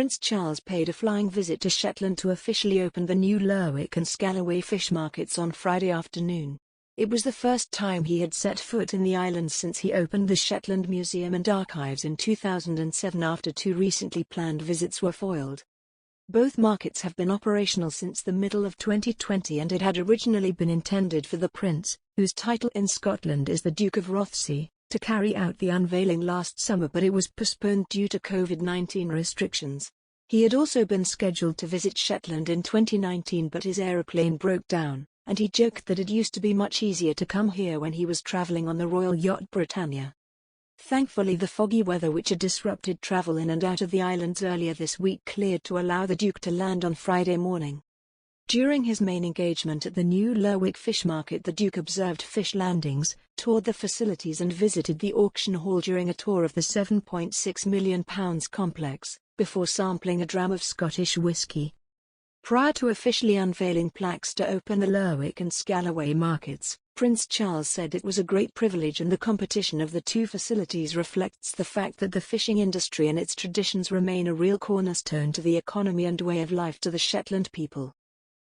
Prince Charles paid a flying visit to Shetland to officially open the new Lerwick and Scalloway Fishmarkets on Friday afternoon. It was the first time he had set foot in the islands since he opened the Shetland Museum and Archives in 2007 after two recently planned visits were foiled. Both markets have been operational since the middle of 2020 and it had originally been intended for the Prince, whose title in Scotland is the Duke of Rothesay, to carry out the unveiling last summer, but it was postponed due to COVID-19 restrictions. He had also been scheduled to visit Shetland in 2019 but his aeroplane broke down, and he joked that it used to be much easier to come here when he was travelling on the royal yacht Britannia. Thankfully the foggy weather which had disrupted travel in and out of the islands earlier this week cleared to allow the Duke to land on Friday morning. During his main engagement at the new Lerwick Fish Market, the Duke observed fish landings, toured the facilities and visited the auction hall during a tour of the £7.6 million complex, before sampling a dram of Scottish whisky. Prior to officially unveiling plaques to open the Lerwick and Scalloway markets, Prince Charles said it was a great privilege and the competition of the two facilities reflects the fact that the fishing industry and its traditions remain a real cornerstone to the economy and way of life to the Shetland people.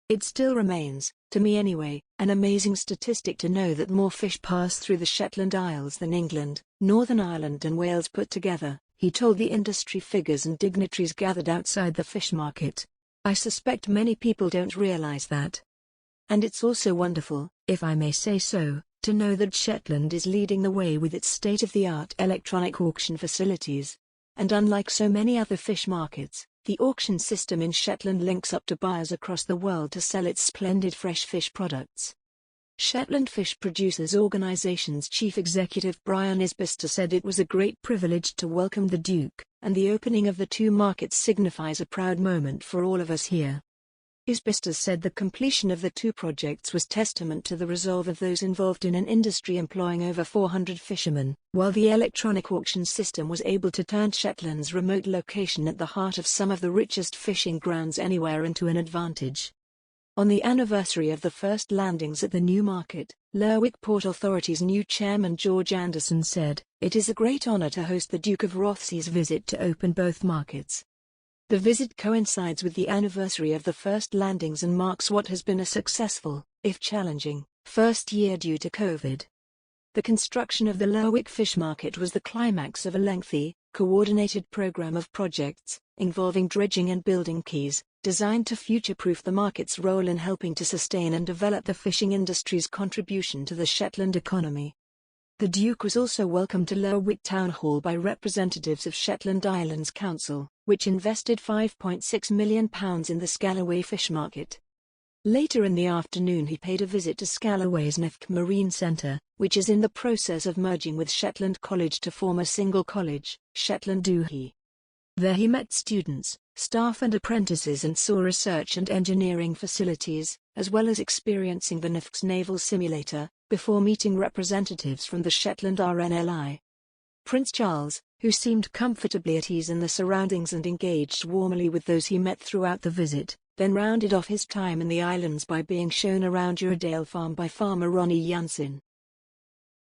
It still remains, to me anyway, an amazing statistic to know that more fish pass through the Shetland Isles than England, Northern Ireland and Wales put together, he told the industry figures and dignitaries gathered outside the fish market. I suspect many people don't realise that. And it's also wonderful, if I may say so, to know that Shetland is leading the way with its state-of-the-art electronic auction facilities. And unlike so many other fish markets, the auction system in Shetland links up to buyers across the world to sell its splendid fresh fish products. Shetland Fish Producers Organisation's chief executive Brian Isbister said it was a great privilege to welcome the Duke, and the opening of the two markets signifies a proud moment for all of us here. Isbister said the completion of the two projects was testament to the resolve of those involved in an industry employing over 400 fishermen, while the electronic auction system was able to turn Shetland's remote location at the heart of some of the richest fishing grounds anywhere into an advantage. On the anniversary of the first landings at the new market, Lerwick Port Authority's new chairman George Anderson said, "It is a great honour to host the Duke of Rothesay's visit to open both markets. The visit coincides with the anniversary of the first landings and marks what has been a successful, if challenging, first year due to COVID. The construction of the Lerwick Fish Market was the climax of a lengthy, coordinated program of projects, involving dredging and building quays, designed to future-proof the market's role in helping to sustain and develop the fishing industry's contribution to the Shetland economy." The Duke was also welcomed to Lerwick Town Hall by representatives of Shetland Islands Council, which invested £5.6 million in the Scalloway Fishmarket. Later in the afternoon he paid a visit to Scalloway's Nifk Marine Centre, which is in the process of merging with Shetland College to form a single college, Shetland Doohy. There he met students, staff and apprentices and saw research and engineering facilities, as well as experiencing the Nifk's naval simulator, before meeting representatives from the Shetland RNLI. Prince Charles, who seemed comfortably at ease in the surroundings and engaged warmly with those he met throughout the visit, then rounded off his time in the islands by being shown around Uredale Farm by farmer Ronnie Jansen.